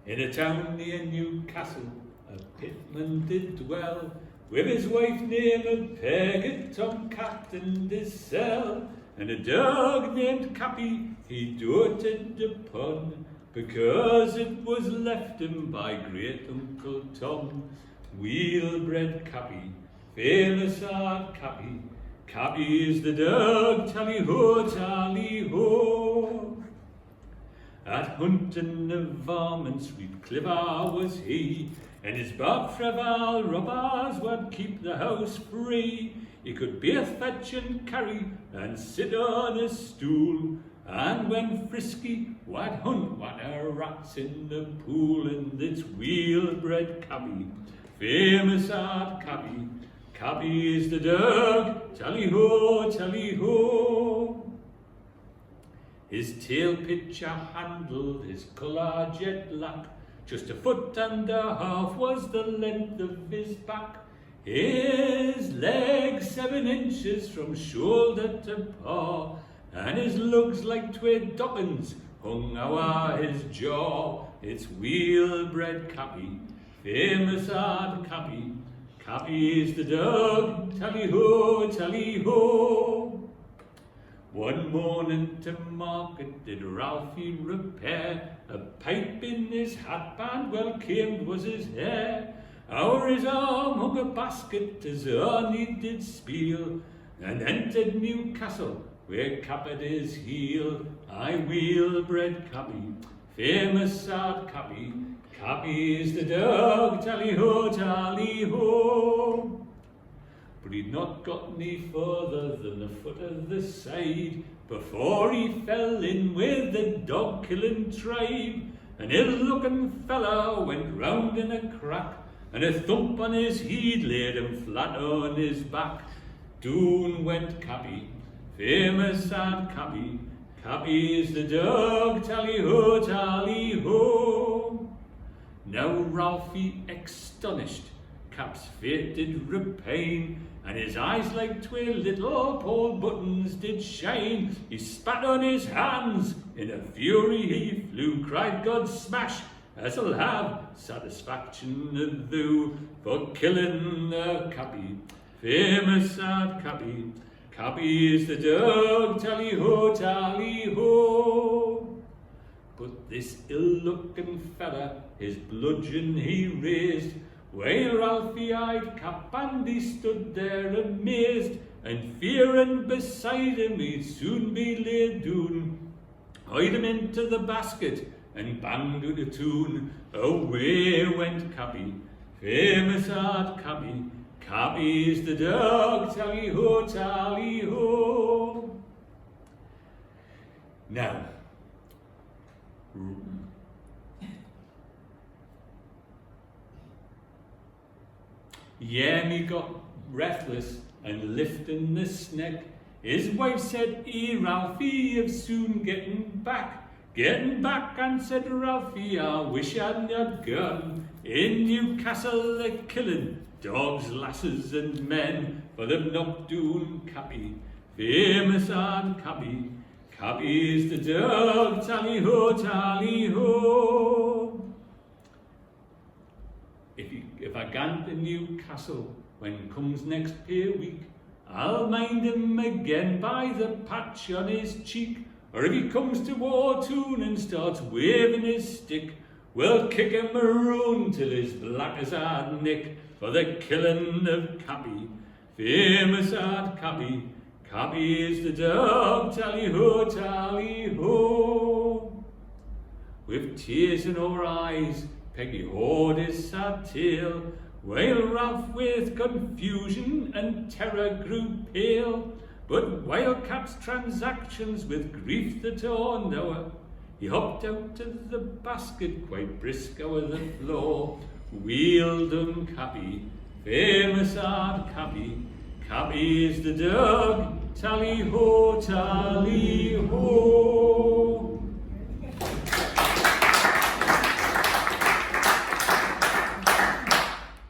In a town near Newcastle, a pitman did dwell, with his wife named Peg, a tomcat in his cell, and a dog named Cappy he doted upon, because it was left him by great Uncle Tom. Wheelbred Cappy, famous hard Cappy, Cappy is the dog, tally-ho, tally-ho. At hunting of varmint sweet Clivar was he, and his Bob Freval robbers would keep the house free. He could both fetch and carry, and sit on a stool, and when frisky, what hunt, what a rats in the pool, and it's wheelbred Cappy, famous hard Cappy, Cappy is the dog, tally-ho, tally-ho. His tail pitcher handled, his colour jet black, just a foot and a half was the length of his back. His legs 7 inches from shoulder to paw, and his lugs like 2 dockins hung o'er his jaw. It's wheelbred Cappy, famous hard Cappy, Cappy is the dog, tally-ho, tally-ho. One morning to market did Ralphie repair, a pipe in his hatband, well combed was his hair. O'er his arm hung a basket, as on he did spiel, and entered Newcastle, where capped his heel. I wheelbred Cappy, famous hard Cappy, Cappy is the dog, tally-ho, tally-ho. But he'd not got any further than the foot of the side before he fell in with the dog-killing tribe. An ill-looking fellow went round in a crack, and a thump on his head laid him flat on his back. Down went Cappy, famous hard Cappy, Cappy is the dog, tally-ho, tally-ho. Now Ralphie astonished, Cap's fate did repine, and his eyes like 2 little pole buttons did shine. He spat on his hands, in a fury he flew, cried, God smash, as I'll have satisfaction of thou, for killing a Cappy, famous hard Cappy, Cappy is the dog, tally-ho, tally-ho. But this ill-looking fella, his bludgeon he raised, while Ralphie eyed Cap, and he stood there amazed, and fearing beside him he'd soon be laid down. Hied him into the basket, and banged out a tune. Away went Cappy, famous hard Cappy, Cappy is the dog, tally-ho, tally-ho. Now, Yemi got breathless and lifting the sneck. His wife said, Ralphie, you're soon getting back. Getting back, answered Ralphie, I wish I'd not gone. In Newcastle they're killing dogs, lasses and men, for they've knocked down Cappy, famous hard Cappy, Cappy is the dog, tally-ho, tally-ho. If I gan to Newcastle when comes next pay week, I'll mind him again by the patch on his cheek. Or if he comes to Wartoon and starts waving his stick, we'll kick him around till he's black as hard nick, for the killing of Cappy, famous hard Cappy, Cappy is the dog, tally-ho, tally-ho. With tears in our eyes, Peggy hawed his sad tail, while Ralph with confusion and terror grew pale. But while Cap's transactions with grief that torn o'er, he hopped out of the basket quite brisk o'er the floor. Wheeled on Cappy, famous hard Cappy, Cappy is the dog, tally-ho, tally-ho.